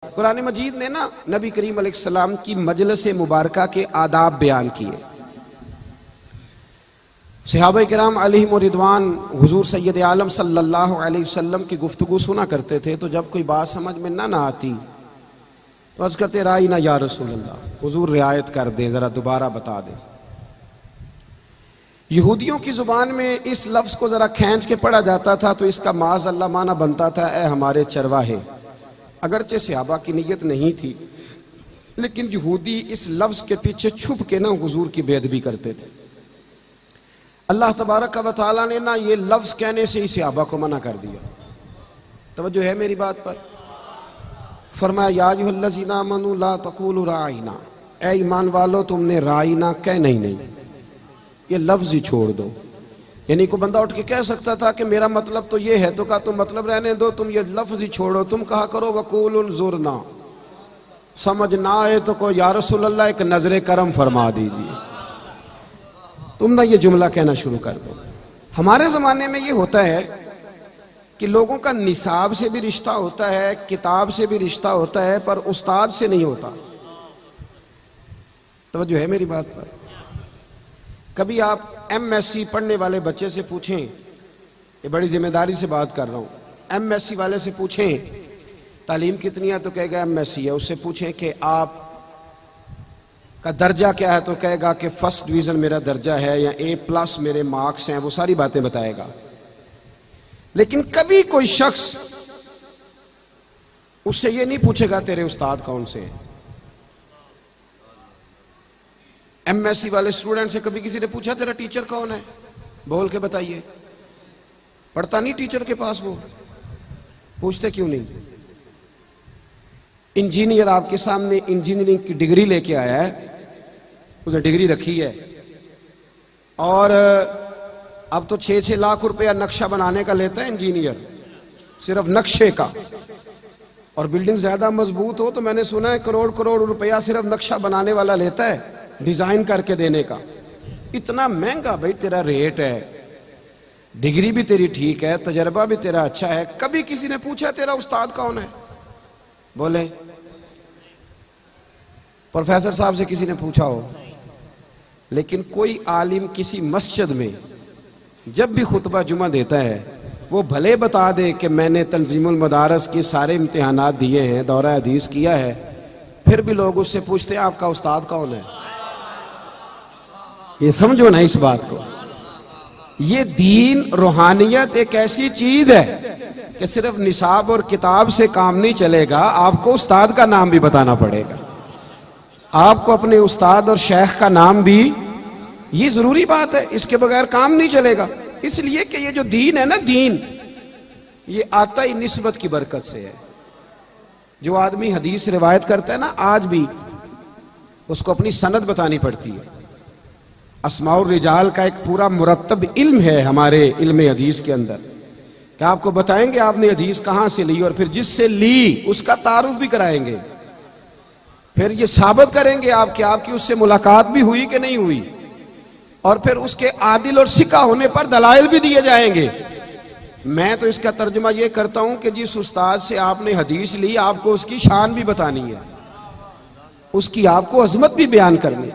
कुरान मजीद ने ना नबी करीम अलैहिस्सलाम की मजलिस मुबारका के आदाब बयान किए। सहाबा किराम अलैहिम रिदवान हुजूर सैयद आलम सल्लल्लाहु अलैहि वसल्लम की गुफ्तगू सुना करते थे, तो जब कोई बात समझ में ना आती तो अर्ज करते राई ना या रसूल अल्लाह, हुजूर रियायत कर दें, जरा दोबारा बता दें। यहूदियों की जुबान में इस लफ्ज को जरा खींच के पढ़ा जाता था तो इसका माज अल्लाह माना बनता था, ए हमारे चरवाहे। अगरचे सहाबा की नीयत नहीं थी, लेकिन यहूदी इस लफ्ज के पीछे छुप के ना हुजूर की बेअदबी करते थे। अल्लाह तबारक व तआला ने ना ये लफ्ज कहने से ही सहाबा को मना कर दिया। तवज्जो है मेरी बात पर? फरमाया या अय्युहल्लज़ीना आमनू ला तक़ूलू राइना, ए ईमान वालो तुमने राइना कहना ही नहीं, ये लफ्ज ही छोड़ दो। यानी को बंदा उठ के कह सकता था कि मेरा मतलब तो ये है, तो कहा तुम मतलब रहने दो, तुम ये लफ्ज ही छोड़ो, तुम कहा करो वक़ूलुन ज़ुरना। समझ ना आए तो को या रसूल अल्लाह एक नजरे करम फरमा दीजिए, तुम ना ये जुमला कहना शुरू कर दो। हमारे ज़माने में ये होता है कि लोगों का निसाब से भी रिश्ता होता है, किताब से भी रिश्ता होता है, पर उस्ताद से नहीं होता। तो जो है मेरी बात पर, कभी आप MSc पढ़ने वाले बच्चे से पूछें, ये बड़ी जिम्मेदारी से बात कर रहा हूँ, MSc वाले से पूछें तालीम कितनी है तो कहेगा MSc है। उससे पूछें कि आप का दर्जा क्या है तो कहेगा कि फर्स्ट डिवीज़न मेरा दर्जा है या A+ मेरे मार्क्स हैं, वो सारी बातें बताएगा। लेकिन कभी कोई शख्स उससे ये नहीं पूछेगा तेरे उस्ताद कौन से हैं। MSc वाले स्टूडेंट से कभी किसी ने पूछा तेरा टीचर कौन है, बोल के बताइए? पढ़ता नहीं टीचर के पास, वो पूछते क्यों नहीं? इंजीनियर आपके सामने इंजीनियरिंग की डिग्री लेके आया है, उसने डिग्री रखी है और अब तो 6-6 लाख रुपया नक्शा बनाने का लेता है इंजीनियर, सिर्फ नक्शे का। और बिल्डिंग ज्यादा मजबूत हो तो मैंने सुना है करोड़ रुपया सिर्फ नक्शा बनाने वाला लेता है, डिजाइन करके देने का। इतना महंगा भाई तेरा रेट है, डिग्री भी तेरी ठीक है, तजर्बा भी तेरा अच्छा है, कभी किसी ने पूछा तेरा उस्ताद कौन है? बोले प्रोफेसर साहब से किसी ने पूछा हो। लेकिन कोई आलिम किसी मस्जिद में जब भी खुतबा जुमा देता है वो भले बता दे कि मैंने तंजीमुल मदारस के सारे इम्तिहानात दिए हैं, दौरा हदीस किया है, फिर भी लोग उससे पूछते हैं आपका उस्ताद कौन है। ये समझो ना इस बात को, ये दीन रूहानियत एक ऐसी चीज है कि सिर्फ निसाब और किताब से काम नहीं चलेगा, आपको उस्ताद का नाम भी बताना पड़ेगा, आपको अपने उस्ताद और शेख का नाम भी, ये जरूरी बात है, इसके बगैर काम नहीं चलेगा। इसलिए कि ये जो दीन है ना, दीन ये आता ही निस्बत की बरकत से है। जो आदमी हदीस रिवायत करता है ना, आज भी उसको अपनी सनद बतानी पड़ती है। अस्माउर रिजाल का एक पूरा मुरत्तब इल्म है हमारे इल्म हदीस के अंदर, कि आपको बताएंगे आपने हदीस कहां से ली और फिर जिससे ली उसका तारुफ भी कराएंगे, फिर ये साबित करेंगे आपके आपकी उससे मुलाकात भी हुई कि नहीं हुई, और फिर उसके आदिल और सिक्का होने पर दलाइल भी दिए जाएंगे। मैं तो इसका तर्जुमा ये करता हूं कि जिस उस्ताद से आपने हदीस ली आपको उसकी शान भी बतानी है, उसकी आपको अजमत भी बयान करनी।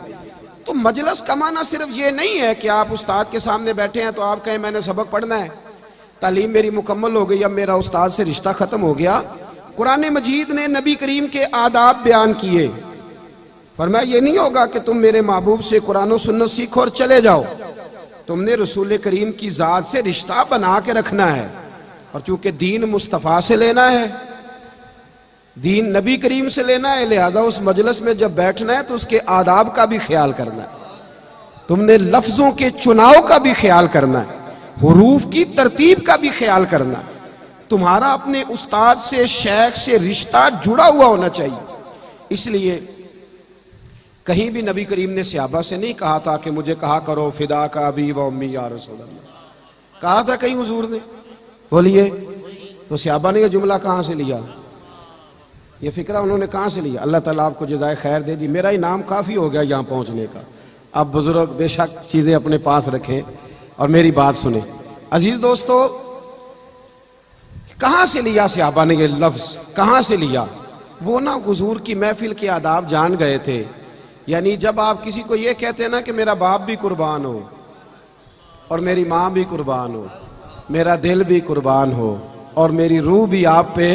तो मजलिस का माना सिर्फ ये नहीं है कि आप उस्ताद के सामने बैठे हैं तो आप कहें मैंने सबक पढ़ना है, तालीम मेरी मुकम्मल हो गई, अब मेरा उस्ताद से रिश्ता खत्म हो गया। कुरान मजीद ने नबी करीम के आदाब बयान किए। फरमाया ये नहीं होगा कि तुम मेरे महबूब से कुरान और सुन्नत सीखो और चले जाओ, तुमने रसूल करीम की जात से रिश्ता बना के रखना है। और चूंकि दीन मुस्तफ़ा से लेना है, दीन नबी करीम से लेना है, लिहाजा उस मजलिस में जब बैठना है तो उसके आदाब का भी ख्याल करना है, तुमने लफ्जों के चुनाव का भी ख्याल करना है, हुरूफ की तरतीब का भी ख्याल करना है। तुम्हारा अपने उस्ताद से, शेख से रिश्ता जुड़ा हुआ होना चाहिए। इसलिए कहीं भी नबी करीम ने सहाबा से नहीं कहा था कि मुझे कहा करो फिदा का अबी व उम्मी या रसूल अल्लाह, कहा था कहीं हुजूर ने? बोलिए तो सहाबा ने यह जुमला कहां से लिया, ये फिक्रा उन्होंने कहां से लिया? अल्लाह ताला आपको जज़ाए खैर दे दी, मेरा इनाम काफी हो गया यहां पहुंचने का। अब बुजुर्ग बेशक चीजें अपने पास रखें और मेरी बात सुने। अजीज दोस्तों, कहां से लिया सहाबा ने ये लफ्ज, कहां से लिया? वो ना हुजूर की महफिल के आदाब जान गए थे। यानी जब आप किसी को ये कहते हैं ना कि मेरा बाप भी कुर्बान हो और मेरी माँ भी कुर्बान हो, मेरा दिल भी कुर्बान हो और मेरी रूह भी आप पे,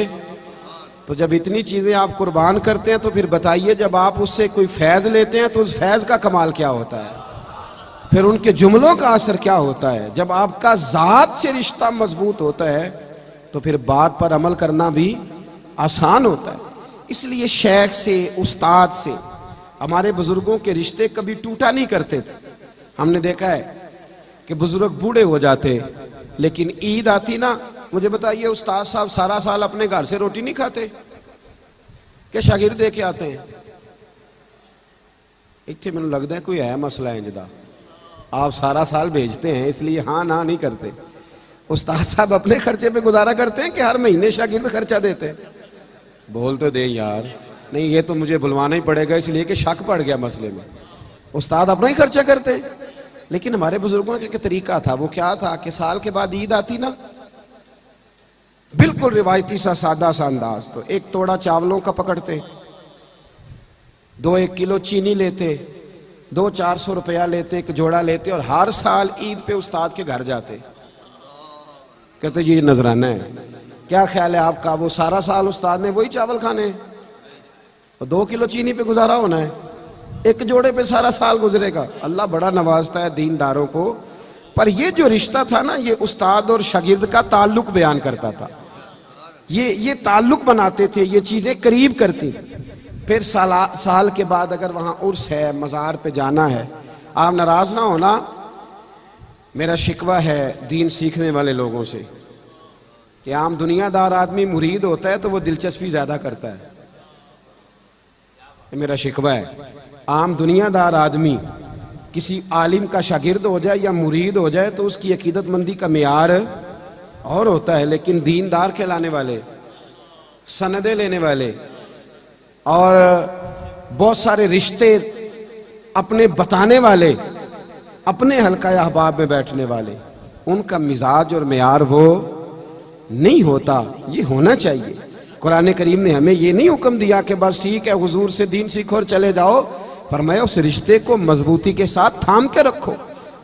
तो जब इतनी चीजें आप कुर्बान करते हैं तो फिर बताइए जब आप उससे कोई फैज लेते हैं तो उस फैज का कमाल क्या होता है, फिर उनके जुमलों का असर क्या होता है। जब आपका जात से रिश्ता मजबूत होता है तो फिर बात पर अमल करना भी आसान होता है। इसलिए शेख से, उस्ताद से हमारे बुजुर्गों के रिश्ते कभी टूटा नहीं करते थे। हमने देखा है कि बुजुर्ग बूढ़े हो जाते लेकिन ईद आती ना, मुझे बताइए उस्ताद साहब सारा साल अपने घर से रोटी नहीं खाते कि शागिर्द दे के आते हैं? इतने मैंने लगता है कोई है मसला है जिदा आप सारा साल भेजते हैं इसलिए हाँ ना नहीं करते। उस्ताद साहब अपने खर्चे पे गुजारा करते हैं कि हर महीने शागिर्द खर्चा देते हैं? बोल तो दे यार। नहीं, ये तो मुझे बुलवाना ही पड़ेगा इसलिए कि शक पड़ गया मसले में। उस्ताद अपना ही खर्चा करते हैं। लेकिन हमारे बुजुर्गों का तरीका था, वो क्या था कि साल के बाद ईद आती ना, बिल्कुल रिवायती सा सादा सा अंदाज, तो एक तोड़ा चावलों का पकड़ते, 2-1 किलो चीनी लेते, 200-400 रुपया लेते, एक जोड़ा लेते और हर साल ईद पे उस्ताद के घर जाते। कहते ये नजराना है, क्या ख्याल है आपका? वो सारा साल उस्ताद ने वही चावल खाने हैं और 2 किलो चीनी पे गुजारा होना है, एक जोड़े पे सारा साल गुजरेगा। अल्लाह बड़ा नवाजता है दीनदारों को। पर ये जो रिश्ता था ना, ये उस्ताद और शागिर्द का ताल्लुक बयान करता था। ये ताल्लुक बनाते थे, ये चीजें करीब करती। फिर साल के बाद अगर वहां उर्स है, मज़ार पे जाना है, आप नाराज ना होना, मेरा शिकवा है दीन सीखने वाले लोगों से कि आम दुनियादार आदमी मुरीद होता है तो वो दिलचस्पी ज्यादा करता है। मेरा शिकवा है, आम दुनियादार आदमी किसी आलिम का शागिर्द हो जाए या मुरीद हो जाए तो उसकी अकीदतमंदी का मियार और होता है, लेकिन दीनदार कहलाने वाले, सनदे लेने वाले और बहुत सारे रिश्ते अपने बताने वाले, अपने हल्का अहबाब में बैठने वाले, उनका मिजाज और मियार वो नहीं होता। ये होना चाहिए। कुरान करीम ने हमें ये नहीं हुक्म दिया कि बस ठीक है हुजूर से दीन सीखो और चले जाओ। फरमाया उस रिश्ते को मजबूती के साथ थाम के रखो,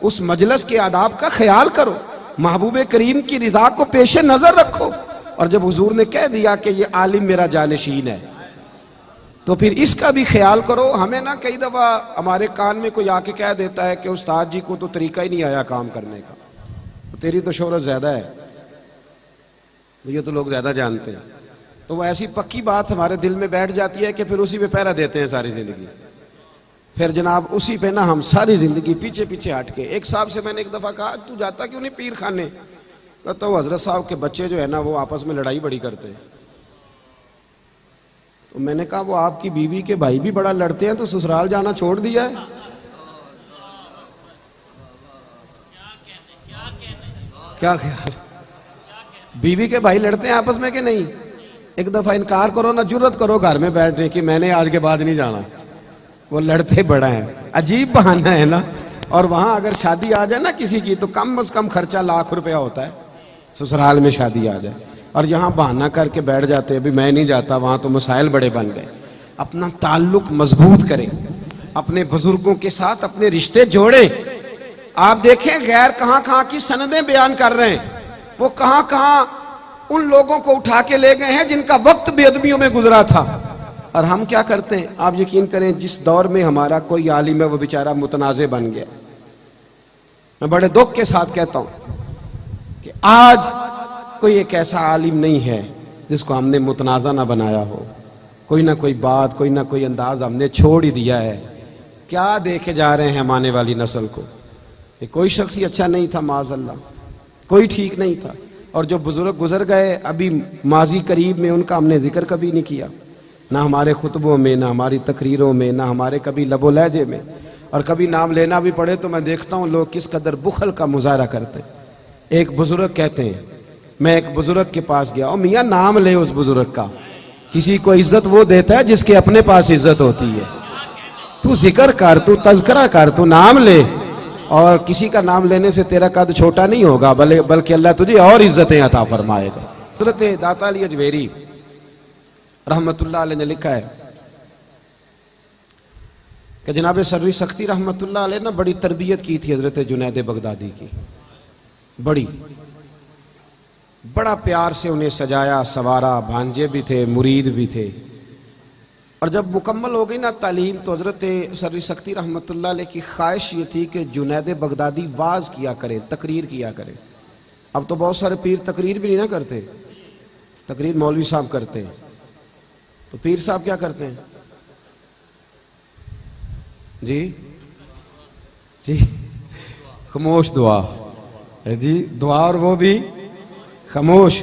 उस मजलिस के आदाब का ख्याल करो, महबूब करीम की रिजा को पेश नजर रखो। और जब हुजूर ने कह दिया कि ये आलिम मेरा जानशीन है तो फिर इसका भी ख्याल करो। हमें ना कई दफा हमारे कान में कोई आके कह देता है कि उस्ताद जी को तो तरीका ही नहीं आया काम करने का, तो तेरी तो शोहरत ज्यादा है, ये तो लोग ज्यादा जानते हैं। तो वो ऐसी पक्की बात हमारे दिल में बैठ जाती है कि फिर उसी पे पहरा देते हैं सारी जिंदगी। फिर जनाब उसी पे ना हम सारी जिंदगी पीछे पीछे हट के। एक साहब से मैंने एक दफा कहा तू जाता क्यों नहीं पीर खाने? कहता वो हजरत साहब के बच्चे जो है ना वो आपस में लड़ाई बड़ी करते हैं। तो मैंने कहा वो आपकी बीवी के भाई भी बड़ा लड़ते हैं तो ससुराल जाना छोड़ दिया है? क्या ख्याल? बीवी के भाई लड़ते हैं आपस में कि नहीं? एक दफा इनकार करो ना, जुर्रत करो घर में बैठने की मैंने आज के बाद नहीं जाना। वो लड़ते बड़ा है, अजीब बहाना है ना। और वहां अगर शादी आ जाए ना किसी की तो कम से कम खर्चा लाख रुपया होता है, ससुराल में शादी आ जाए। और यहाँ बहाना करके बैठ जाते हैं, अभी मैं नहीं जाता वहां, तो मसाइल बड़े बन गए। अपना ताल्लुक मजबूत करें, अपने बुजुर्गों के साथ अपने रिश्ते जोड़े। आप देखें गैर कहां कहां की सनदें बयान कर रहे हैं, वो कहां कहां उन लोगों को उठा के ले गए हैं जिनका वक्त बेअदबियों में गुजरा था। और हम क्या करते हैं? आप यकीन करें जिस दौर में हमारा कोई आलिम है वो बेचारा मुतनाज़े बन गया। मैं बड़े दुख के साथ कहता हूं कि आज कोई एक ऐसा आलिम नहीं है जिसको हमने मुतनाज़ा ना बनाया हो। कोई ना कोई बात, कोई ना कोई अंदाज हमने छोड़ ही दिया है। क्या देखे जा रहे हैं हम आने वाली नस्ल को? ये कोई शख्स ही अच्छा नहीं था, माज़अल्लाह कोई ठीक नहीं था। और जो बुजुर्ग गुजर गए अभी माजी करीब में, उनका हमने जिक्र कभी नहीं किया, ना हमारे खुतबों में, ना हमारी तकरीरों में, ना हमारे कभी लबो लहजे में। और कभी नाम लेना भी पड़े तो मैं देखता हूँ लोग किस कदर बुखल का मुजाहरा करते। एक बुजुर्ग कहते हैं, मैं एक बुजुर्ग के पास गया, और मियाँ नाम ले उस बुजुर्ग का, किसी को इज्जत वो देता है जिसके अपने पास इज्जत होती है। तू जिक्र कर, तू तज़किरा कर, तू नाम ले, और किसी का नाम लेने से तेरा कद छोटा नहीं होगा, बल्कि अल्लाह तुझे और इज्जतें अता फरमाएगा। हज़रत दाता अली अजमेरी रहमतुल्लाह अलैह ने लिखा है कि जनाब सर्री सख्ती रहमतुल्लाह अलैह ना बड़ी तरबियत की थी हजरत जुनैद बगदादी की, बड़ा प्यार से उन्हें सजाया सवारा, भांजे भी थे, मुरीद भी थे। और जब मुकम्मल हो गई ना तालीम तो हजरत सर्री सख्ती रहमतुल्लाह अलैह की ख्वाहिश ये थी कि जुनैद बगदादी वाज किया करें, तकरीर किया करें। अब तो बहुत सारे पीर तकरीर भी नहीं ना करते, तकरीर मौलवी साहब करते हैं, तो पीर साहब क्या करते हैं जी? जी खामोश दुआ है जी, दुआ और वो भी खामोश।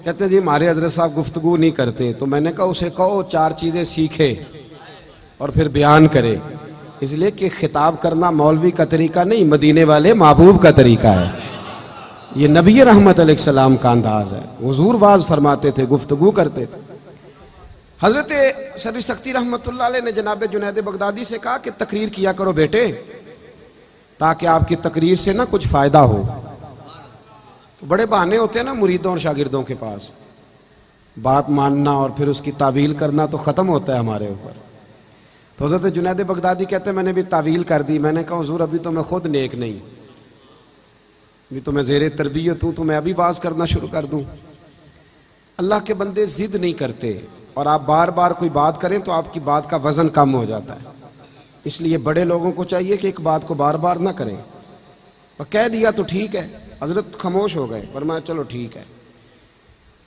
कहते जी हमारे हजरत साहब गुफ्तगू नहीं करते, तो मैंने कहा उसे कहो चार चीजें सीखे और फिर बयान करे, इसलिए कि खिताब करना मौलवी का तरीका नहीं, मदीने वाले महबूब का तरीका है। ये नबी रहमत अलैहिस्सलाम का अंदाज है। हुजूर वाज फरमाते थे, गुफ्तगू करते थे। हजरत सर्री सख्ती रहमतुल्लाह अलैह ने जनाब जुनैद बगदादी से कहा कि तकरीर किया करो बेटे, ताकि आपकी तकरीर से ना कुछ फायदा हो। तो बड़े बहाने होते हैं ना मुरीदों और शागिर्दों के पास, बात मानना और फिर उसकी तावील करना तो ख़त्म होता है हमारे ऊपर। तो हज़रत जुनैद बगदादी कहते हैं मैंने भी तावील कर दी। मैंने कहा हुज़ूर अभी तो मैं खुद नेक नहीं, अभी तो मैं ज़ेरे तरबियत हूँ, तो मैं अभी बाज करना शुरू कर दूँ? अल्लाह के बंदे ज़िद नहीं करते, और आप बार बार कोई बात करें तो आपकी बात का वज़न कम हो जाता है। इसलिए बड़े लोगों को चाहिए कि एक बात को बार बार ना करें, और कह दिया तो ठीक है। हजरत खामोश हो गए, फरमाया चलो ठीक है।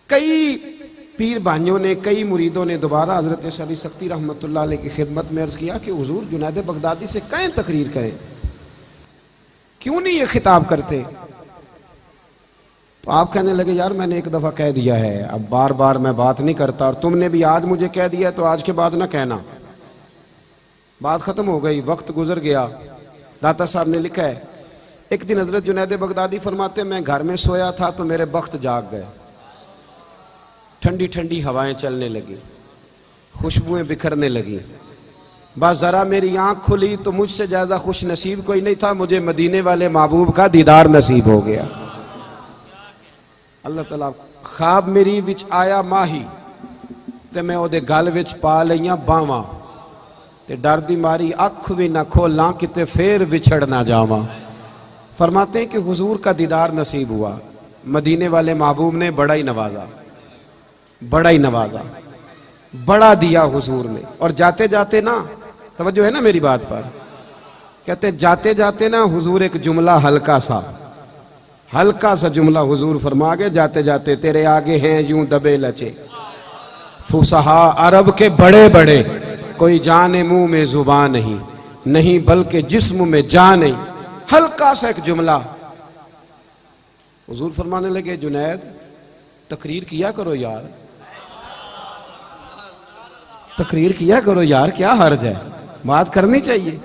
कई पीर भाइयों ने, कई मुरीदों ने दोबारा हजरत सर्री सख्ती रहमतुल्लाह अलैह की खिदमत में अर्ज़ किया कि हुजूर जुनैद बगदादी से कहें तकरीर करें, क्यों नहीं ये खिताब करते? तो आप कहने लगे यार मैंने एक दफ़ा कह दिया है, अब बार बार मैं बात नहीं करता, और तुमने भी आज मुझे कह दिया तो आज के बाद ना कहना। बात ख़त्म हो गई, वक्त गुजर गया। दाता साहब ने लिखा है एक दिन हजरत जुनैद बगदादी फरमाते मैं घर में सोया था तो मेरे बख्त जाग गए, ठंडी ठंडी हवाएं चलने लगी, खुशबुएं बिखरने लगी। बस ज़रा मेरी आंख खुली तो मुझसे ज़्यादा खुश नसीब कोई नहीं था, मुझे मदीने वाले महबूब का दीदार नसीब हो गया। अल्लाह तआला ख्वाब मेरी विच आया माही ते मैं ओदे गल विच पा लईयां बावां, ते डर दी मारी अख भी ना खोलां किते फेर विछड़ ना जावां। फरमाते हैं कि हुजूर का दीदार नसीब हुआ, मदीने वाले महबूब ने बड़ा ही नवाजा, बड़ा ही नवाजा, बड़ा दिया हुजूर ने। और जाते जाते ना, तवज्जो है ना मेरी बात पर, कहते जाते जाते ना हुजूर एक जुमला हल्का सा जुमला हुजूर फरमा गए जाते जाते, तेरे आगे हैं यूं दबे लचे फुसहा अरब के बड़े बड़े, कोई जाने मुंह में जुबान नहीं, नहीं बल्कि जिस्म में जान नहीं। हल्का सा एक जुमला। हुजूर फरमाने लगे जुनैद तकरीर किया करो यार, तकरीर किया करो यार, क्या हर्ज है, बात करनी चाहिए।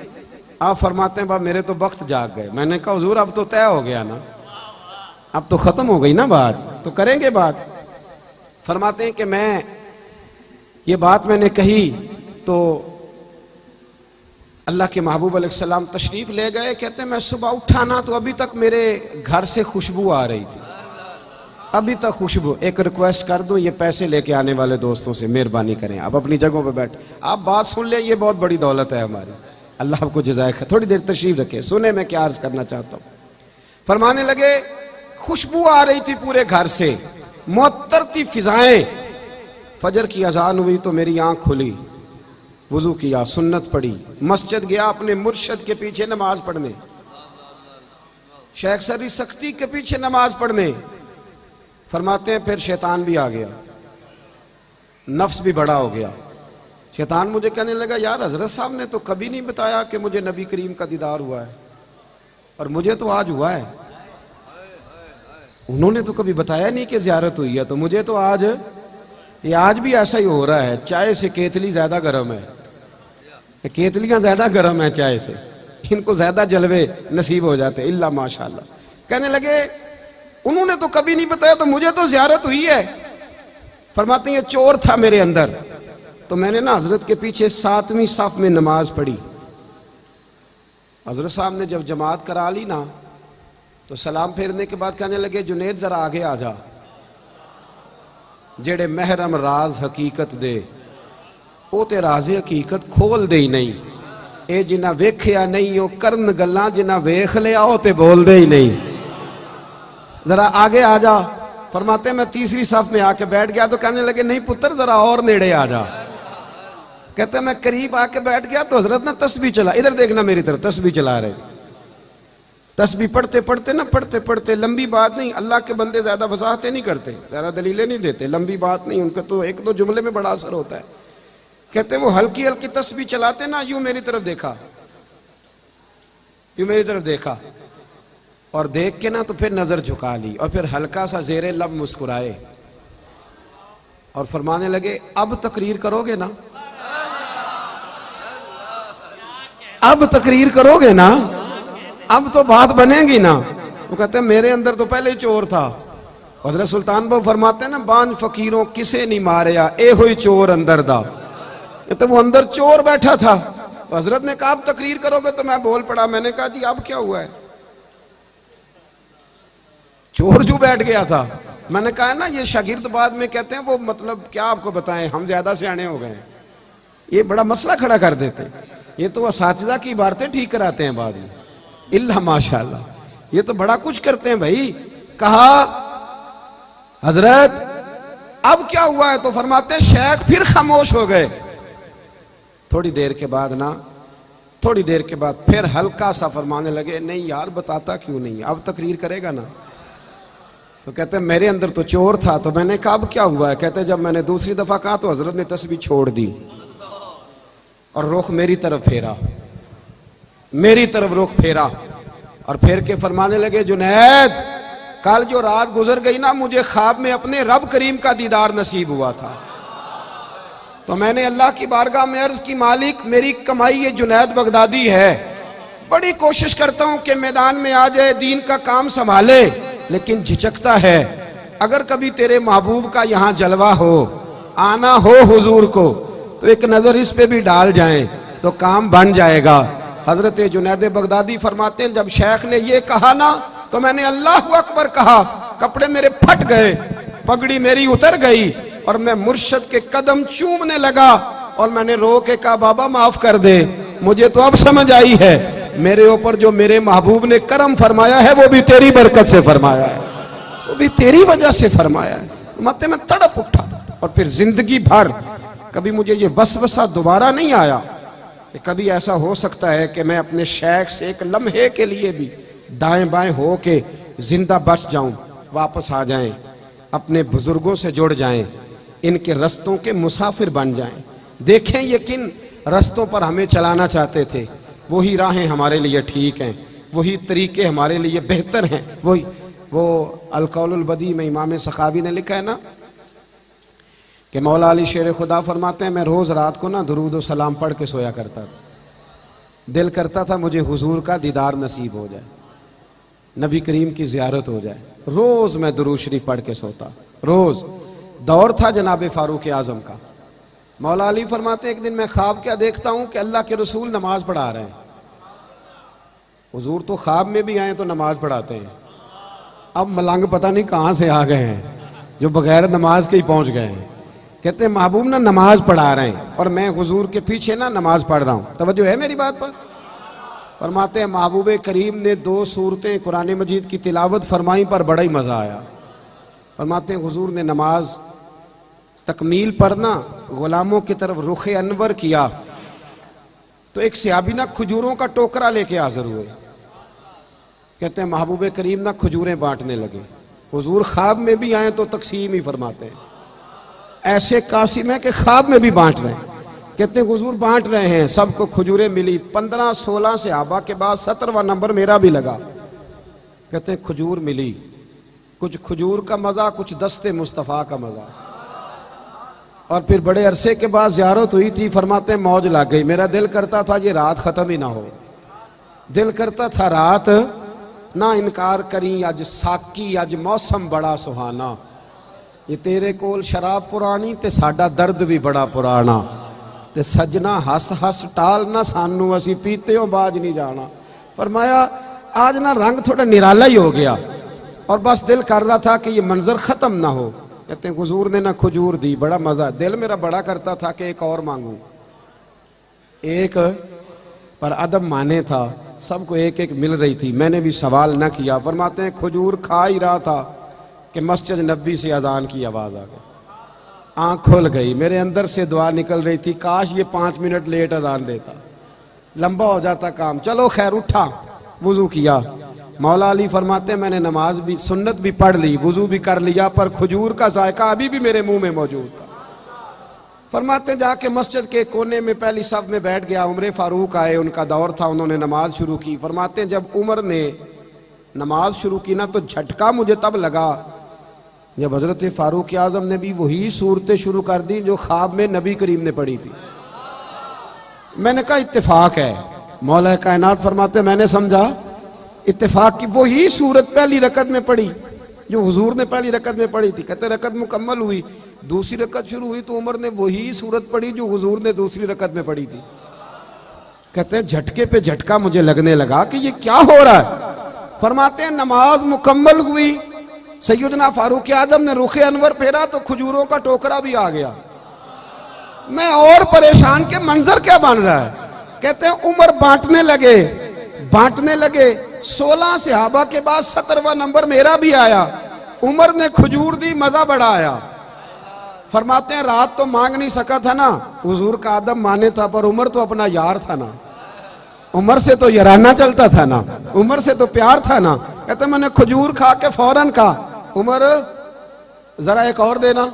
आप फरमाते हैं बाप मेरे तो वक्त जाग गए। मैंने कहा हुजूर अब तो तय हो गया ना, अब तो खत्म हो गई ना बात, तो करेंगे बात। फरमाते हैं कि मैं ये बात मैंने कही तो अल्लाह के महबूब अलैहिस्सलाम तशरीफ ले गए। कहते हैं मैं सुबह उठा ना तो अभी तक मेरे घर से खुशबू आ रही थी, अभी तक खुशबू। एक रिक्वेस्ट कर दूं, ये पैसे लेके आने वाले दोस्तों से मेहरबानी करें, आप अपनी जगहों पे बैठ, आप बात सुन लें, ये बहुत बड़ी दौलत है हमारी, अल्लाह आपको जज़ाए खैर। थोड़ी देर तशरीफ रखें, सुने मैं क्या अर्ज करना चाहता हूँ। फरमाने लगे खुशबू आ रही थी पूरे घर से, मुअत्तर थी फिजाएं। फजर की अजान हुई तो मेरी आंख खुली, वुजू किया, सुन्नत पढ़ी, मस्जिद गया अपने मुर्शद के पीछे नमाज पढ़ने, शेख सर्री सख्ती के पीछे नमाज पढ़ने। फरमाते हैं फिर शैतान भी आ गया, नफ्स भी बड़ा हो गया। शैतान मुझे कहने लगा यार हजरत साहब ने तो कभी नहीं बताया कि मुझे नबी करीम का दीदार हुआ है, और मुझे तो आज हुआ है। उन्होंने तो कभी बताया नहीं कि ज़ियारत हुई है, तो मुझे तो आज, ये आज भी ऐसा ही हो रहा है। चाय से केतली ज्यादा गर्म है, केतलियां ज्यादा गर्म है चाय से, इनको ज्यादा जलवे नसीब हो जाते इल्ला माशाल्लाह। कहने लगे उन्होंने तो कभी नहीं बताया, तो मुझे तो ज़ियारत हुई है। फरमाते हैं चोर था मेरे अंदर, तो मैंने ना हजरत के पीछे 7वीं सफ में नमाज पढ़ी। हजरत साहब ने जब जमात करा ली ना, तो सलाम फेरने के बाद कहने लगे जुनैद जरा आगे आ जा, जेड़े महरम राज हकीकत दे वो ते राज़े हकीकत खोल दे ही नहीं। ये जिन्ना वेख्या नहीं वो करन गल्लां, जिन्ना वेख लिया वो ते बोल दे ही नहीं। जरा आगे आ जा। फरमाते मैं तीसरी सफ में आके बैठ गया तो कहने लगे नहीं पुत्र जरा और नेड़े आ जा। कहते मैं करीब आके बैठ गया तो हजरत ना तस्बीह चला, इधर देखना मेरी तरफ, तस्बीह चला रहे। तस्बीह पढ़ते पढ़ते ना, पढ़ते पढ़ते, लंबी बात नहीं, अल्लाह के बंदे ज्यादा वजाहतें नहीं करते, ज्यादा दलीलें नहीं देते, लंबी बात नहीं, उनका तो एक दो जुमले में बड़ा असर होता है। कहते वो हल्की हल्की तस्बीह चलाते ना, यूं मेरी तरफ देखा, यूं मेरी तरफ देखा और देख के ना तो फिर नजर झुका ली और फिर हल्का सा जेरे लब मुस्कुराए और फरमाने लगे अब तकरीर करोगे ना, अब तकरीर करोगे ना, अब तो बात बनेगी ना। वो कहते हैं मेरे अंदर तो पहले ही चोर था। हज़रत सुल्तान बाबू फरमाते हैं ना बांझ फकीरों किसे नहीं मारिया ए होई चोर अंदर दा। तो वो अंदर चोर बैठा था। हजरत ने कहा अब तकरीर करोगे तो मैं बोल पड़ा। मैंने कहा जी अब क्या हुआ है, चोर जो बैठ गया था। मैंने कहा ना ये शागिर्द बाद में कहते हैं वो मतलब क्या आपको बताएं हम ज्यादा सियाने हो गए, ये बड़ा मसला खड़ा कर देते हैं। ये तो असातिज़ा की इबारतें ठीक कराते हैं बाद में, इल्ला माशाअल्लाह, ये तो बड़ा कुछ करते हैं भाई। कहा हजरत अब क्या हुआ है, तो फरमाते हैं शेख फिर खामोश हो गए। थोड़ी देर के बाद ना, थोड़ी देर के बाद फिर हल्का सा फरमाने लगे नहीं यार बताता क्यों नहीं, अब तकरीर करेगा ना। तो कहते हैं मेरे अंदर तो चोर था। तो मैंने कहा अब क्या हुआ है, कहते जब मैंने दूसरी दफा कहा तो हजरत ने तस्बीह छोड़ दी और रुख मेरी तरफ फेरा, मेरी तरफ रुख फेरा और फेर के फरमाने लगे जुनैद कल जो रात गुजर गई ना मुझे ख्वाब में अपने रब करीम का दीदार नसीब हुआ था। तो मैंने अल्लाह की बारगाह में अर्ज की मालिक मेरी कमाई ये जुनैद बगदादी है, बड़ी कोशिश करता हूं कि मैदान में आ जाए, दीन का काम संभाले, लेकिन झिझकता है। अगर कभी तेरे महबूब का यहां जलवा हो, आना हो हुजूर को, तो एक नजर इस पे भी डाल जाएं तो काम बन जाएगा। हजरत जुनैद बगदादी फरमाते हैं जब शेख ने ये कहा ना तो मैंने अल्लाह अकबर कहा, कपड़े मेरे फट गए, पगड़ी मेरी उतर गई और मैं मुर्शद के कदम चूमने लगा और मैंने रो के कहा बाबा माफ कर दे, मुझे तो अब समझ आई है मेरे ऊपर जो मेरे महबूब ने करम फरमाया है वो भी तेरी बरकत से फरमाया है, वो भी तेरी वजह से फरमाया है। मत में तड़प उठा और फिर जिंदगी भर कभी मुझे ये वसवसा दोबारा नहीं आया कि कभी ऐसा हो सकता है कि मैं अपने शेख से एक लम्हे के लिए भी दाएं बाएं हो के जिंदा बच जाऊं, वापस आ जाएं, अपने बुजुर्गों से जुड़ जाएं, इनके रस्तों के मुसाफिर बन जाएं। देखें ये किन रस्तों पर हमें चलाना चाहते थे, वही राहें हमारे लिए ठीक हैं, वही तरीके हमारे लिए बेहतर हैं। वही वो अल-कौलुल बदी में इमाम सखावी ने लिखा है ना कि मौला अली शेर खुदा फरमाते हैं मैं रोज रात को ना दुरूद और सलाम पढ़ के सोया करता था, दिल करता था मुझे हुजूर का दीदार नसीब हो जाए, नबी करीम की जियारत हो जाए। रोज मैं दुरूद शरीफ पढ़ के सोता, रोज। दौर था जनाब फारूक आजम का। मौला अली फरमाते एक दिन मैं ख्वाब क्या देखता हूं कि अल्लाह के रसूल नमाज पढ़ा रहे हैं। हुजूर तो ख्वाब में भी आए तो नमाज पढ़ाते हैं, अब मलंग पता नहीं कहां से आ गए हैं जो बगैर नमाज के ही पहुंच गए हैं। कहते हैं महबूब ना नमाज पढ़ा रहे हैं और मैं हुजूर के पीछे ना नमाज पढ़ रहा हूं। तवज्जो है मेरी बात पर? फरमाते हैं महबूब करीम ने 2 सूरतें कुरान मजीद की तिलावत फरमाई पर बड़ा ही मजा आया। फरमाते हैं हुजूर ने नमाज तकमील पर ना गुलामों की तरफ रुख अनवर किया तो एक सहाबी ना खजूरों का टोकरा लेके हाजिर हुए। कहते हैं महबूब करीम ना खजूरें बांटने लगे। हुजूर ख्वाब में भी आए तो तकसीम ही फरमाते हैं, ऐसे कासिम है कि ख्वाब में भी बांट रहे हैं। कहते हैं हुजूर बांट रहे हैं, सबको खजूरें मिली। 15-16 सहाबा के बाद 17वां नंबर मेरा भी लगा। कहते हैं खजूर मिली, कुछ खजूर का मजा, कुछ दस्ते मुस्तफ़ा का मजा। और फिर बड़े अरसे के बाद ज़ियारत हुई थी, फरमाते हैं मौज लग गई। मेरा दिल करता था ये रात खत्म ही ना हो, दिल करता था रात ना इनकार करी, अज साकी अज मौसम बड़ा सुहाना, ये तेरे कोल शराब पुरानी ते साडा दर्द भी बड़ा पुराना, ते सजना हस हस टाल ना सानू असी पीते हो बाज नहीं जाना। फरमाया आज ना रंग थोड़ा निराला ही हो गया और बस दिल कर रहा था कि ये मंजर खत्म ना हो, कहते हैं हुजूर ने ना खजूर दी, बड़ा मजा, दिल मेरा बड़ा करता था कि एक और मांगू, एक, पर अदब माने था, सबको एक एक मिल रही थी, मैंने भी सवाल न किया। फरमाते हैं खजूर खा ही रहा था कि मस्जिद नबी से अजान की आवाज आ गई, आंख खुल गई, मेरे अंदर से दुआ निकल रही थी, काश ये 5 मिनट लेट अजान देता, लंबा हो जाता काम। चलो खैर, उठा, वुजू किया। मौला अली फरमाते हैं मैंने नमाज भी, सुन्नत भी पढ़ ली, वुजू भी कर लिया, पर खजूर का जायका अभी भी मेरे मुंह में मौजूद था। फरमाते जाके मस्जिद के कोने में पहली सफ में बैठ गया। उमर फारूक आए, उनका दौर था, उन्होंने नमाज शुरू की। फरमाते जब उमर ने नमाज शुरू की ना, तो झटका मुझे तब लगा जब हजरत फारूक आजम ने भी वही सूरतें शुरू कर दी जो ख्वाब में नबी करीम ने पढ़ी थी। मैंने कहा इत्तेफाक है। मौला कायनात फरमाते मैंने समझा इत्तेफाक की वही सूरत पहली रकत में पढ़ी जो हुजूर ने पहली रकत में पढ़ी थी। कहते रकत मुकम्मल हुई, दूसरी रकत शुरू हुई तो उमर ने वही सूरत पढ़ी जो हुजूर ने दूसरी रकत में पढ़ी थी। कहते हैं झटके पे झटका मुझे लगने लगा कि ये क्या हो रहा है। फरमाते हैं नमाज मुकम्मल हुई, सैयदना फारूक आजम ने रुखे अनवर फेरा तो खजूरों का टोकरा भी आ गया। मैं और परेशान के मंजर क्या बन रहा है। कहते हैं उमर बांटने लगे 16 सहाबा के बाद 17वां नंबर मेरा भी आया। उमर ने खजूर दी, मजा बड़ा आया। फरमाते हैं रात तो मांग नहीं सका था ना, हुजूर का आदम माने था, पर उमर तो अपना यार था ना, उमर से तो याराना चलता था ना, उमर से तो प्यार था ना। कहते मैंने खजूर खा के फौरन कहा उमर जरा एक और देना,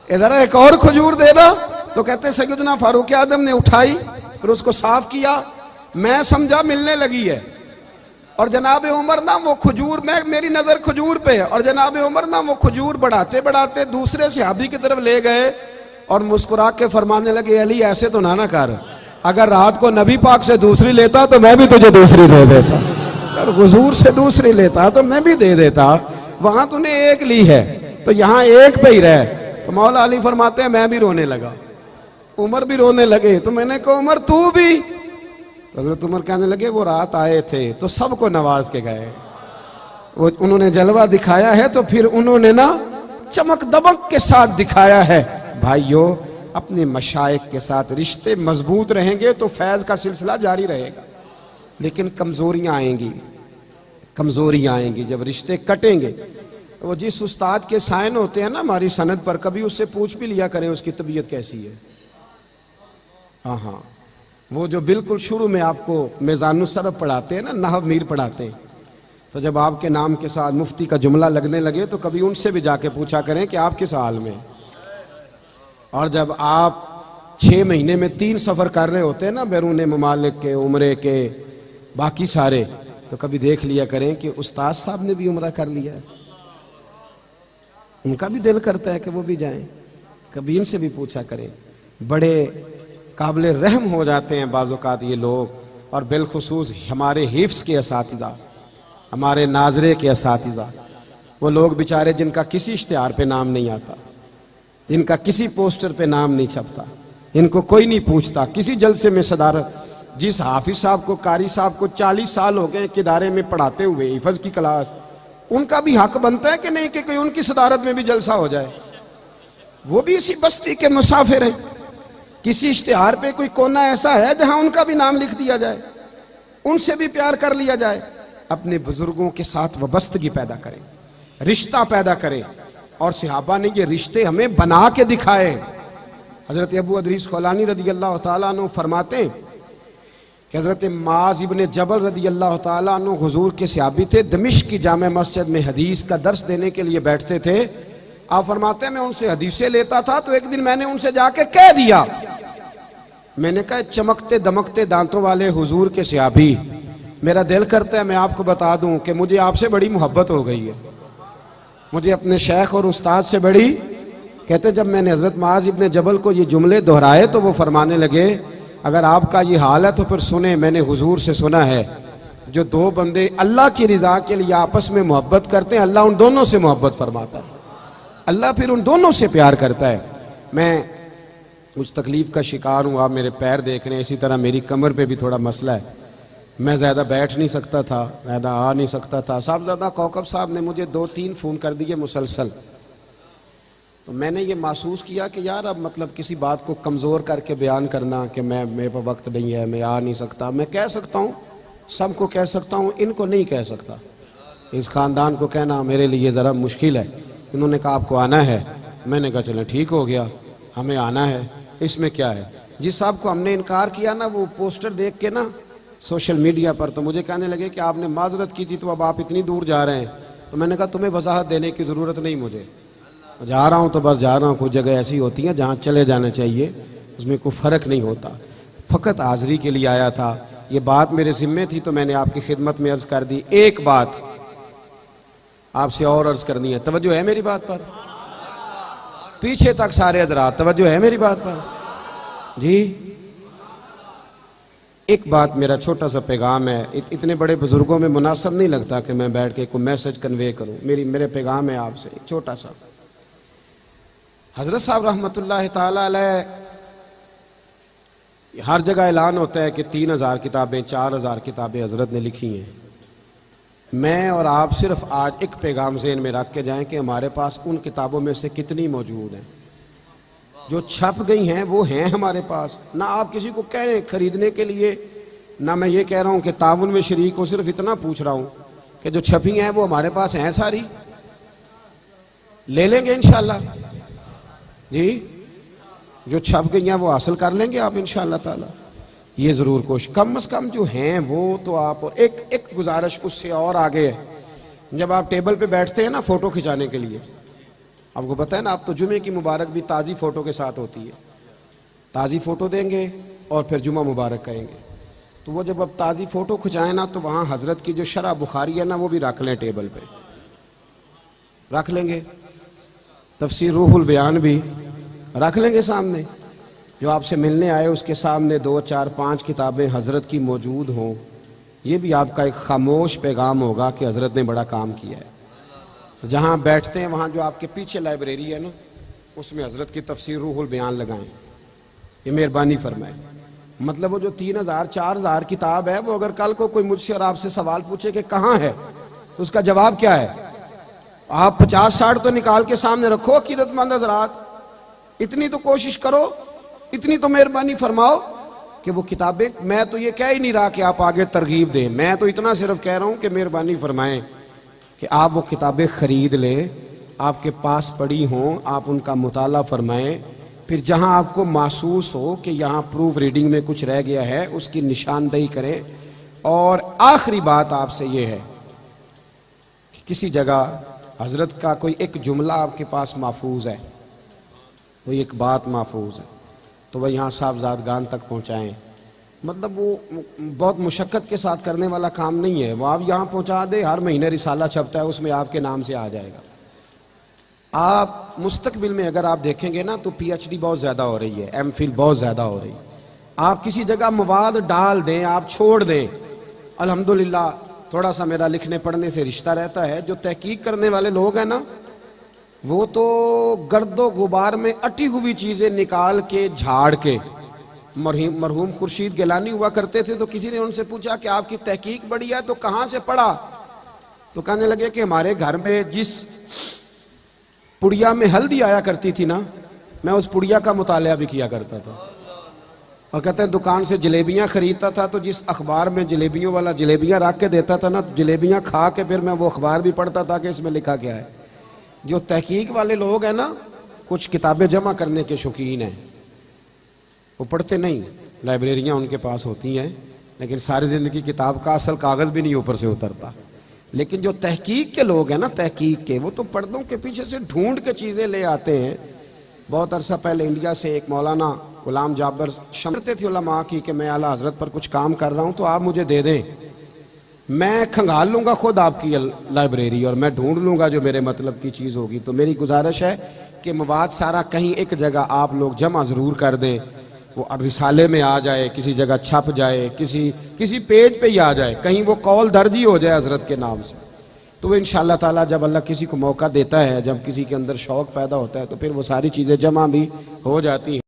जरा एक और खजूर देना। तो कहते सैयदना फारूक आजम ने उठाई, फिर उसको साफ किया, मैं समझा मिलने लगी है। और जनाब उमर ना वो खजूर, मैं मेरी नजर खजूर पे है, और जनाब उमर ना वो खजूर बढ़ाते बढ़ाते दूसरे सहाबी की तरफ ले गए और मुस्कुरा के फरमाने लगे अली ऐसे तो ना कर, अगर रात को नबी पाक से दूसरी लेता तो मैं भी तुझे दूसरी दे देता, अगर हुजूर से दूसरी लेता तो मैं भी दे देता, वहां तूने एक ली है तो यहाँ एक पे ही रहे। तो मौला अली फरमाते हैं मैं भी रोने लगा, उमर भी रोने लगे। तो मैंने कहा उमर तू भी? तो हज़रत उमर कहने लगे वो रात आए थे तो सबको नवाज के गए, वो उन्होंने जलवा दिखाया है तो फिर उन्होंने ना चमक दमक के साथ दिखाया है। भाइयों अपने मशाइख के साथ रिश्ते मजबूत रहेंगे तो फैज का सिलसिला जारी रहेगा, लेकिन कमजोरियां आएंगी जब रिश्ते कटेंगे। वो जिस उस्ताद के साइन होते हैं ना हमारी सनद पर, कभी उससे पूछ भी लिया करें उसकी तबीयत कैसी है। हाँ, वो जो बिल्कुल शुरू में आपको मेज़ानुस्सरफ पढ़ाते हैं ना, नहव मीर पढ़ाते हैं, तो जब आपके नाम के साथ मुफ्ती का जुमला लगने लगे तो कभी उनसे भी जाके पूछा करें कि आप किस हाल में। और जब आप 6 महीने में 3 सफ़र कर रहे होते हैं ना, बैरून ममालिक के, उम्रे के, बाकी सारे, तो कभी देख लिया करें कि उस्ताद साहब ने भी उम्रा कर लिया है, उनका भी दिल करता है कि वो भी जाएं, कभी इनसे भी पूछा करें। बड़े काबिल रहम हो जाते हैं बाज़-औक़ात ये लोग, और बिलखुसूस हमारे हिफ्ज़ के असातिज़ा, हमारे नाज़रे के असातिज़ा, वो लोग बेचारे जिनका किसी इश्तिहार पे नाम नहीं आता, जिनका किसी पोस्टर पे नाम नहीं छपता, इनको कोई नहीं पूछता, किसी जलसे में सदारत। जिस हाफिज साहब को, कारी साहब को 40 साल हो गए एक इदारे में पढ़ाते हुए हिफ्ज़ की क्लास, उनका भी हक बनता है कि नहीं कि कोई उनकी सदारत में भी जलसा हो जाए। वो भी इसी बस्ती के मुसाफिर हैं, किसी इश्तिहार पे कोई कोना ऐसा है जहां उनका भी नाम लिख दिया जाए, उनसे भी प्यार कर लिया जाए। अपने बुजुर्गों के साथ वबस्तगी पैदा करें, रिश्ता पैदा करें, और सहाबा ने ये रिश्ते हमें बना के दिखाए। हजरत अबू अदरीस खौलानी रदी अल्लाह तआला अन्हु फरमाते हैं कि हजरत माज इब्ने जबल रदी अल्लाह तआला अन्हु हुजूर के सहाबी थे, दमिश्क की जामे मस्जिद में हदीस का दर्स देने के लिए बैठते थे। आप फरमाते हैं मैं उनसे हदीसें लेता था, तो एक दिन मैंने उनसे जाके कह दिया, मैंने कहा चमकते दमकते दांतों वाले हुजूर के सहाबी, मेरा दिल करता है मैं आपको बता दूं कि मुझे आपसे बड़ी मोहब्बत हो गई है, मुझे अपने शेख और उस्ताद से बड़ी। कहते जब मैंने हजरत माज इब्ने जबल को ये जुमले दोहराए तो वो फरमाने लगे अगर आपका ये हाल है तो फिर सुने, मैंने हुजूर से सुना है जो 2 बंदे अल्लाह की रिजा के लिए आपस में मोहब्बत करते हैं, अल्लाह उन दोनों से मोहब्बत फरमाता है, अल्लाह फिर उन दोनों से प्यार करता है। मैं उस तकलीफ का शिकार हूँ, आप मेरे पैर देख रहे हैं, इसी तरह मेरी कमर पे भी थोड़ा मसला है, मैं ज़्यादा बैठ नहीं सकता था, ज़्यादा आ नहीं सकता था। साहबजादा कौकब साहब ने मुझे 2-3 फ़ोन कर दिए मुसलसल, तो मैंने ये महसूस किया कि यार अब मतलब किसी बात को कमज़ोर करके बयान करना कि मैं मेरे पास वक्त नहीं है, मैं आ नहीं सकता, मैं कह सकता हूँ, सबको कह सकता हूँ, इनको नहीं कह सकता। इस ख़ानदान को कहना मेरे लिए ज़रा मुश्किल है। इन्होंने कहा आपको आना है, मैंने कहा चलें ठीक हो गया, हमें आना है, इसमें क्या है। जिस साहब को हमने इनकार किया ना, वो पोस्टर देख के ना सोशल मीडिया पर, तो मुझे कहने लगे कि आपने माजरत की थी तो अब आप इतनी दूर जा रहे हैं। तो मैंने कहा तुम्हें वजाहत देने की ज़रूरत नहीं, मुझे जा रहा हूँ तो बस जा रहा हूँ। कुछ जगह ऐसी होती हैं जहाँ चले जाना चाहिए, उसमें कोई फ़र्क नहीं होता। फ़कत हाज़री के लिए आया था, ये बात मेरे ज़िम्मे थी तो मैंने आपकी खिदमत में अर्ज़ कर दी। एक बात आपसे और अर्ज़ करनी है, तवज्जो है मेरी बात पर? पीछे तक सारे हज़रात, तवज्जो है मेरी बात पर? जी, एक बात, मेरा छोटा सा पैगाम है। इतने बड़े बुजुर्गों में मुनासिब नहीं लगता कि मैं बैठ के कोई मैसेज कन्वे करूं। मेरे पैगाम है आपसे एक छोटा सा। हजरत साहब रहमतुल्लाह ताला अलैह, हर जगह ऐलान होता है कि 3000 किताबें 4000 किताबें हजरत ने लिखी हैं। मैं और आप सिर्फ आज एक पैगाम ज़हन में रख के जाएं कि हमारे पास उन किताबों में से कितनी मौजूद हैं जो छप गई हैं, वो हैं हमारे पास। ना आप किसी को कह रहे खरीदने के लिए, ना मैं ये कह रहा हूँ कि ताउन में शरीक हो, सिर्फ इतना पूछ रहा हूँ कि जो छपी हैं वो हमारे पास हैं, सारी ले लेंगे इंशाल्लाह जी। जो छप गई हैं वो हासिल कर लेंगे आप इंशाल्लाह ताला। ये ज़रूर कोशिश, कम से कम जो हैं वो तो आप। और एक गुजारिश उससे और आगे है, जब आप टेबल पे बैठते हैं ना फ़ोटो खिंचाने के लिए, आपको पता है ना, आप तो जुमे की मुबारक भी ताज़ी फ़ोटो के साथ होती है। ताज़ी फ़ोटो देंगे और फिर जुमा मुबारक कहेंगे। तो वो जब आप ताज़ी फ़ोटो खिंचाएं ना, तो वहाँ हज़रत की जो शरह बुखारी है ना, वो भी रख लें, टेबल पे रख लेंगे। तफसीर रूहुल बयान भी रख लेंगे सामने। जो आपसे मिलने आए उसके सामने 2, 4, 5 किताबें हज़रत की मौजूद हों। ये भी आपका एक खामोश पैगाम होगा कि हज़रत ने बड़ा काम किया है। जहाँ बैठते हैं वहाँ जो आपके पीछे लाइब्रेरी है ना, उसमें हज़रत की तफसीर रूहुल बयान लगाएं। ये मेहरबानी फरमाए। मतलब वो जो 3000 4000 किताब है, वो अगर कल को कोई मुझसे और आपसे सवाल पूछे कि कहाँ है, तो उसका जवाब क्या है? आप 50-60 तो निकाल के सामने रखो अकीदतमंद हज़रात। इतनी तो कोशिश करो, इतनी तो मेहरबानी फरमाओ कि वो किताबें, मैं तो ये कह ही नहीं रहा कि आप आगे तरगीब दें, मैं तो इतना सिर्फ कह रहा हूँ कि मेहरबानी फरमाएं कि आप वो किताबें ख़रीद लें, आपके पास पड़ी हों, आप उनका मुताला फरमाएं। फिर जहाँ आपको महसूस हो कि यहाँ प्रूफ रीडिंग में कुछ रह गया है, उसकी निशानदेही करें। और आखिरी बात आपसे ये है कि किसी जगह हज़रत का कोई एक जुमला आपके पास महफूज है, कोई एक बात महफूज है, तो वह यहाँ साहबजादगान तक पहुँचाएँ। मतलब वो बहुत मुशक्क़त के साथ करने वाला काम नहीं है। वो आप यहाँ पहुँचा दे, हर महीने रिसाला छपता है, उसमें आपके नाम से आ जाएगा। आप मुस्तकबिल में अगर आप देखेंगे ना, तो PhD बहुत ज़्यादा हो रही है, MPhil बहुत ज़्यादा हो रही है। आप किसी जगह मवाद डाल दें, आप छोड़ दें, अल्हम्दुलिल्लाह थोड़ा सा मेरा लिखने पढ़ने से रिश्ता रहता है। जो तहकीक करने वाले लोग हैं ना, वो तो गर्दो गुबार में अटी हुई चीज़ें निकाल के झाड़ के, मरहूम खुर्शीद गिलानी हुआ करते थे, तो किसी ने उनसे पूछा कि आपकी तहकीक बड़ी है तो कहाँ से पढ़ा? तो कहने लगे कि हमारे घर में जिस पुड़िया में हल्दी आया करती थी ना, मैं उस पुड़िया का मुताला भी किया करता था। और कहते हैं दुकान से जलेबियाँ खरीदता था, तो जिस अखबार में जलेबियों वाला जलेबियाँ रख के देता था ना, जलेबियाँ खा के फिर मैं वो अखबार भी पढ़ता था कि इसमें लिखा क्या है। जो तहकीक वाले लोग हैं ना, कुछ किताबें जमा करने के शौकीन हैं, वो पढ़ते नहीं, लाइब्रेरियाँ उनके पास होती हैं, लेकिन सारी ज़िंदगी किताब का असल कागज़ भी नहीं ऊपर से उतरता। लेकिन जो तहकीक के लोग हैं ना, तहकीक के, वो तो पर्दों के पीछे से ढूंढ के चीज़ें ले आते हैं। बहुत अरसा पहले इंडिया से एक मौलाना गुलाम जाबर शमरते थे उलमा की कि मैं आला हज़रत पर कुछ काम कर रहा हूँ, तो आप मुझे दे दें, मैं खंगाल लूँगा खुद आपकी लाइब्रेरी और मैं ढूंढ लूँगा जो मेरे मतलब की चीज़ होगी। तो मेरी गुजारिश है कि मवाद सारा कहीं एक जगह आप लोग जमा ज़रूर कर दें, वो रिसाले में आ जाए, किसी जगह छप जाए, किसी पेज पे ही आ जाए, कहीं वो कौल दर्ज ही हो जाए हज़रत के नाम से। तो वो इंशाअल्लाह ताला जब अल्लाह किसी को मौका देता है, जब किसी के अंदर शौक़ पैदा होता है, तो फिर वो सारी चीज़ें जमा भी हो जाती हैं।